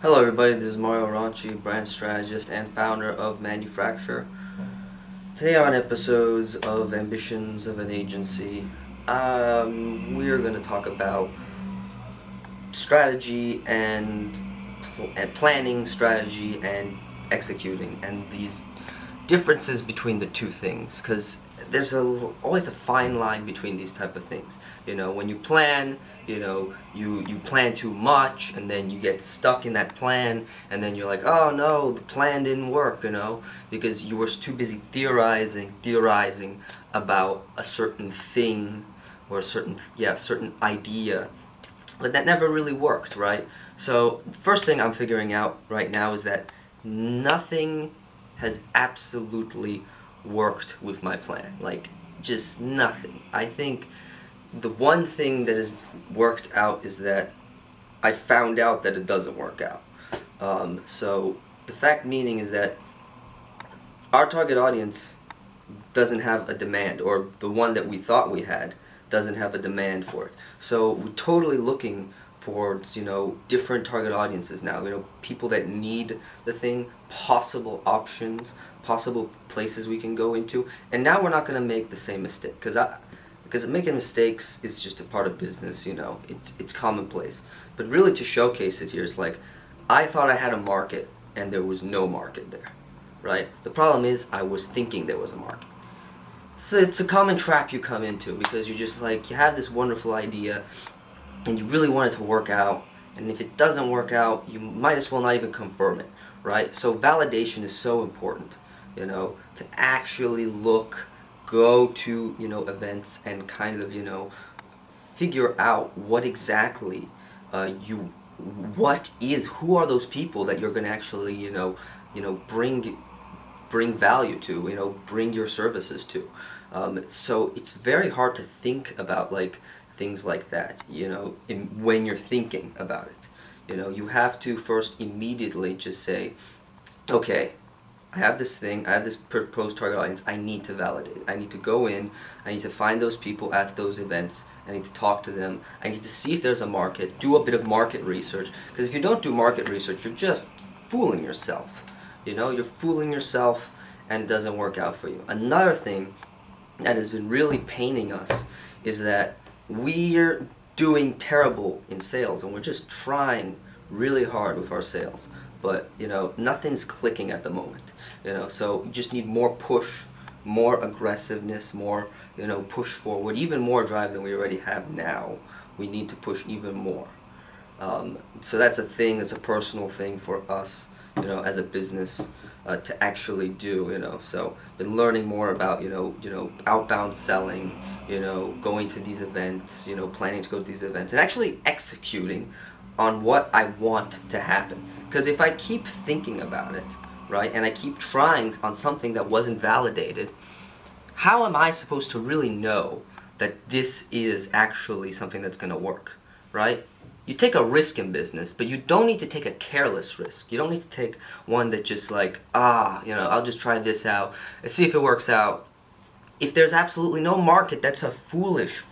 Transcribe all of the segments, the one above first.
Hello, everybody. This is Mario Ranchi, brand strategist and founder of Manufacture. Today, on episodes of Ambitions of an Agency, we're going to talk about strategy and planning, strategy and executing, and these differences between the two things. Because there's always a fine line between these type of things. When you plan, you plan too much, and then you get stuck in that plan, and then you're like, oh no, the plan didn't work, because you were too busy theorizing about a certain thing or a certain idea, but that never really worked, right? So, first thing I'm figuring out right now is that nothing has absolutely worked with my plan. Like, just nothing. I think the one thing that has worked out is that I found out that it doesn't work out. So, the fact meaning is that our target audience doesn't have a demand, or the one that we thought we had doesn't have a demand for it. So we're totally looking for different target audiences now. People that need the thing, possible options, possible places we can go into. And now we're not going to make the same mistake, because making mistakes is just a part of business. It's commonplace. But really, to showcase it here is like, I thought I had a market and there was no market there, right? The problem is I was thinking there was a market. So it's a common trap you come into, because you just like, you have this wonderful idea and you really want it to work out, and if it doesn't work out, you might as well not even confirm it, right? So validation is so important, to actually go to events and kind of figure out what exactly you who are those people that you're going to actually bring value to, bring your services to. So it's very hard to think about like things like that, when you're thinking about it. You have to first immediately just say, okay, I have this thing, I have this proposed target audience, I need to validate it. I need to go in, I need to find those people at those events, I need to talk to them, I need to see if there's a market, do a bit of market research. Because if you don't do market research, you're just fooling yourself. You're fooling yourself, and it doesn't work out for you. Another thing that has been really paining us is that we're doing terrible in sales, and we're just trying really hard with our sales, but nothing's clicking at the moment. So you just need more push, more aggressiveness, more push forward, even more drive than we already have now. We need to push even more. So that's a thing, that's a personal thing for us, as a business, to actually do. So been learning more about outbound selling, going to these events, planning to go to these events, and actually executing on what I want to happen. Because if I keep thinking about it, right, and I keep trying on something that wasn't validated, how am I supposed to really know that this is actually something that's going to work, right? You take a risk in business, but you don't need to take a careless risk. You don't need to take one that just like, I'll just try this out and see if it works out. If there's absolutely no market, that's a foolish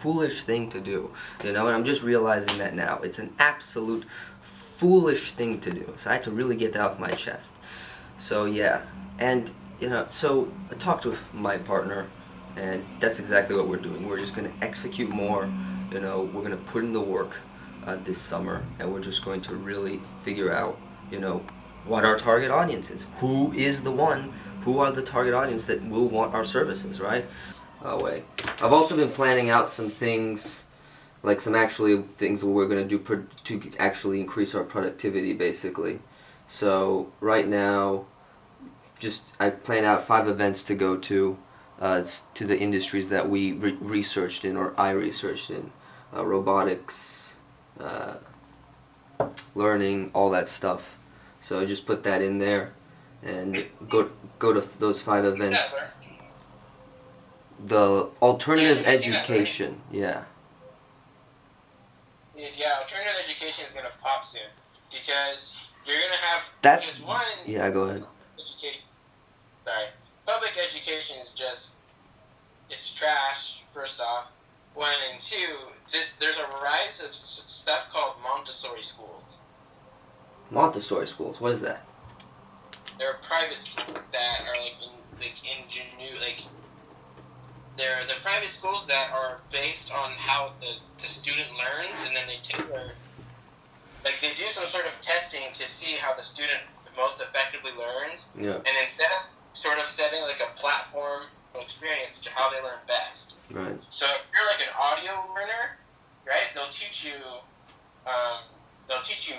thing to do, and I'm just realizing that now. It's an absolute foolish thing to do. So I had to really get that off my chest. So yeah, and so I talked with my partner, and that's exactly what we're doing. We're just going to execute more. We're going to put in the work this summer, and we're just going to really figure out, what our target audience is. Who is the one? Who are the target audience that will want our services, right? Oh wait. I've also been planning out some things, like some actually things that we're going to do to actually increase our productivity, basically. So right now, just I planned out 5 events to go to the industries that we researched in, or I researched in, robotics, uh, learning, all that stuff. So I just put that in there, and go to those 5 events. The Yeah, alternative you've been seeing that, right? education, yeah. Yeah, alternative education is gonna pop soon because you're gonna have That's because one, yeah. Go ahead. education. Sorry, public education is just it's trash. First off, one and two, this there's a rise of stuff called Montessori schools. Montessori schools. What is that? There are private schools that are they're private schools that are based on how the student learns, and then they do some sort of testing to see how the student most effectively learns. Yeah. And instead of sort of setting like a platform experience to how they learn best. Right. So if you're like an audio learner, right, they'll teach you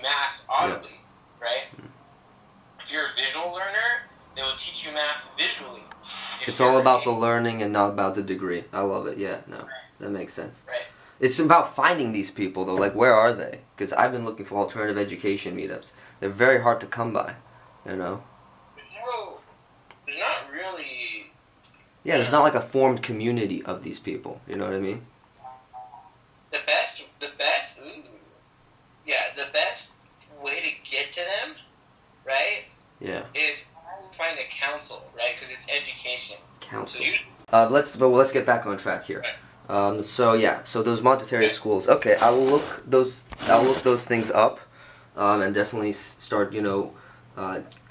math audibly, right? If you're a visual learner, they will teach you math visually. It's all about the learning and not about the degree. I love it. Yeah, no, that makes sense. Right. It's about finding these people though. Like, where are they? Because I've been looking for alternative education meetups. They're very hard to come by. You know. There's not really. Yeah, there's not like a formed community of these people. You know what I mean? The best way to get to them, right? Yeah. Is find a council, right? Because it's education. Council. So let's get back on track here. Right. So those Montessori schools. Okay, I will look those things up, and definitely start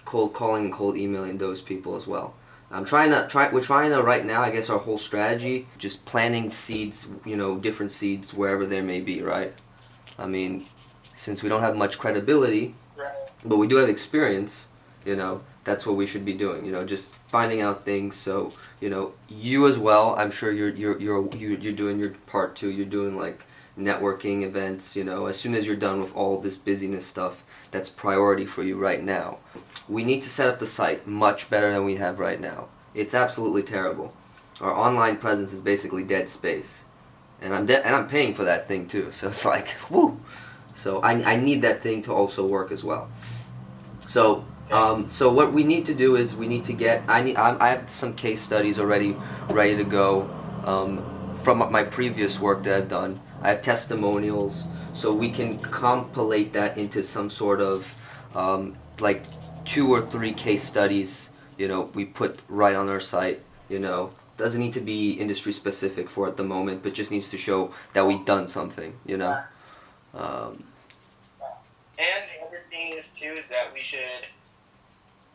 cold calling and cold emailing those people as well. We're trying to right now. I guess our whole strategy just planting seeds, different seeds wherever there may be, right? I mean, since we don't have much credibility, Right. but we do have experience, that's what we should be doing. Just finding out things. So you as well. I'm sure you're doing your part too. You're doing like networking events. As soon as you're done with all this busyness stuff, that's priority for you right now. We need to set up the site much better than we have right now. It's absolutely terrible. Our online presence is basically dead space, and I'm paying for that thing too. So it's like, whoo. So I need that thing to also work as well. So what we need to do is we need to get. I have some case studies already ready to go from my previous work that I've done. I have testimonials, so we can compilate that into some sort of like 2 or 3 case studies. We put right on our site. Doesn't need to be industry specific for at the moment, but just needs to show that we've done something. And the other thing is that we should.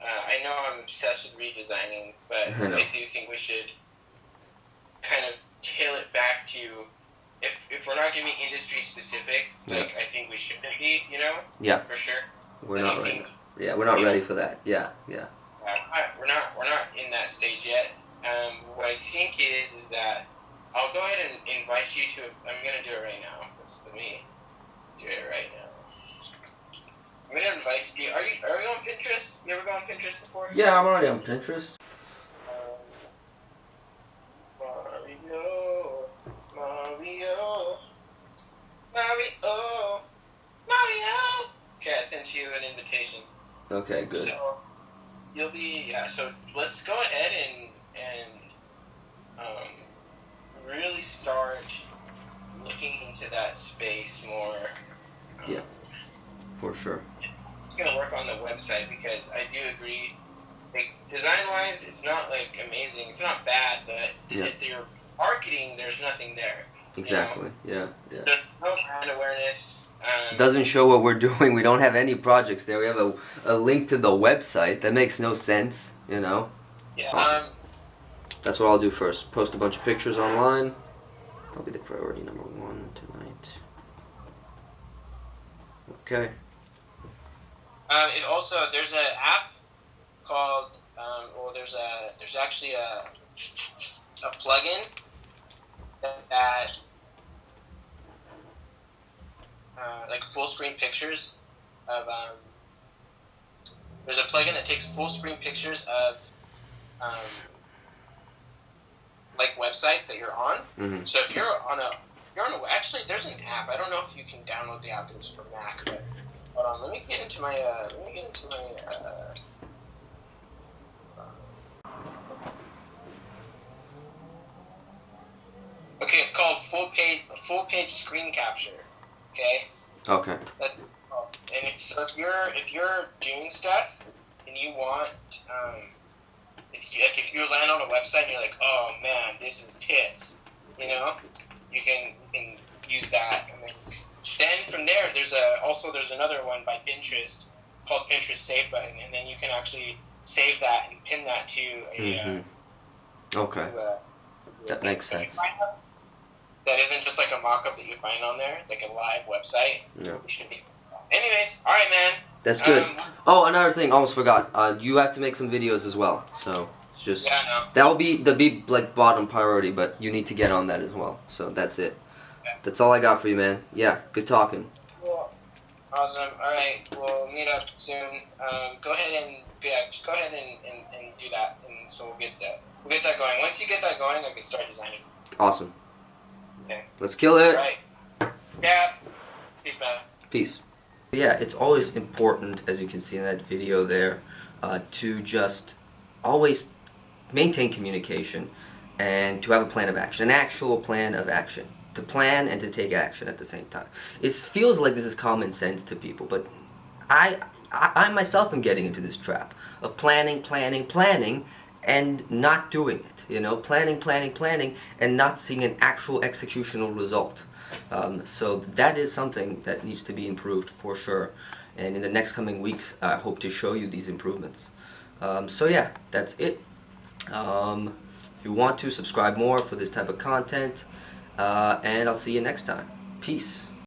I know I'm obsessed with redesigning, but I do think we should kind of tail it back to if we're not going to be industry specific, like I think we shouldn't be, Yeah. for sure. We're not ready. Yeah, we're not ready for that. Yeah. We're not in that stage yet. What I think is that I'll go ahead and invite you to. I'm going to do it right now. Let me do it right now. I'm going to invite you. Are we on Pinterest? You ever gone on Pinterest before? Yeah, I'm already on Pinterest. Mario. Okay, I sent you an invitation. Okay, good. So you'll be So let's go ahead and really start looking into that space more. Yeah, for sure. It's gonna work on the website because I do agree. Like, design-wise, it's not like amazing. It's not bad, but if you're marketing, there's nothing there. Exactly. Yeah. There's no brand awareness. Doesn't show what we're doing. We don't have any projects there. We have a link to the website. That makes no sense. Yeah. Awesome. That's what I'll do first. Post a bunch of pictures online. That'll be the priority number 1 tonight. Okay. And also, there's an app called. There's actually a plugin that like full screen pictures of. There's a plugin that takes full screen pictures of like websites that you're on. Mm-hmm. So if you're on actually there's an app. I don't know if you can download the app because it's for Mac, but hold on. Let me get into my. Okay, it's called full page screen capture. Okay. Okay. And if you're doing stuff and you want if you land on a website and you're like, oh man, this is tits, you can use that. And then from there, there's another one by Pinterest called Pinterest save button, and then you can actually save that and pin that to Mm-hmm. Okay, a that thing. makes So if you sense. find that isn't just like a mock-up that you find on there, like a live website, Yeah. you should be. Anyways, all right, man. That's good. Oh, another thing, almost forgot. You have to make some videos as well. So it's just Yeah, no. that'll be like bottom priority, but you need to get on that as well. So that's it. That's all I got for you, man. Yeah, good talking. Cool. Awesome. All right, we'll meet up soon. Go ahead and just go ahead and do that, and so we'll get that going. Once you get that going, I can start designing. Awesome. Okay. Let's kill All it. right. Yeah. Peace, man. Peace. Yeah, it's always important, as you can see in that video there, to just always maintain communication and to have a plan of action, an actual plan of action. To plan and to take action at the same time. It feels like this is common sense to people, but I myself am getting into this trap of planning, planning, planning, and not doing it. You know, planning, planning, planning, and not seeing an actual executional result. So that is something that needs to be improved for sure. And in the next coming weeks, I hope to show you these improvements. So yeah, that's it. If you want to, subscribe more for this type of content. And I'll see you next time. Peace.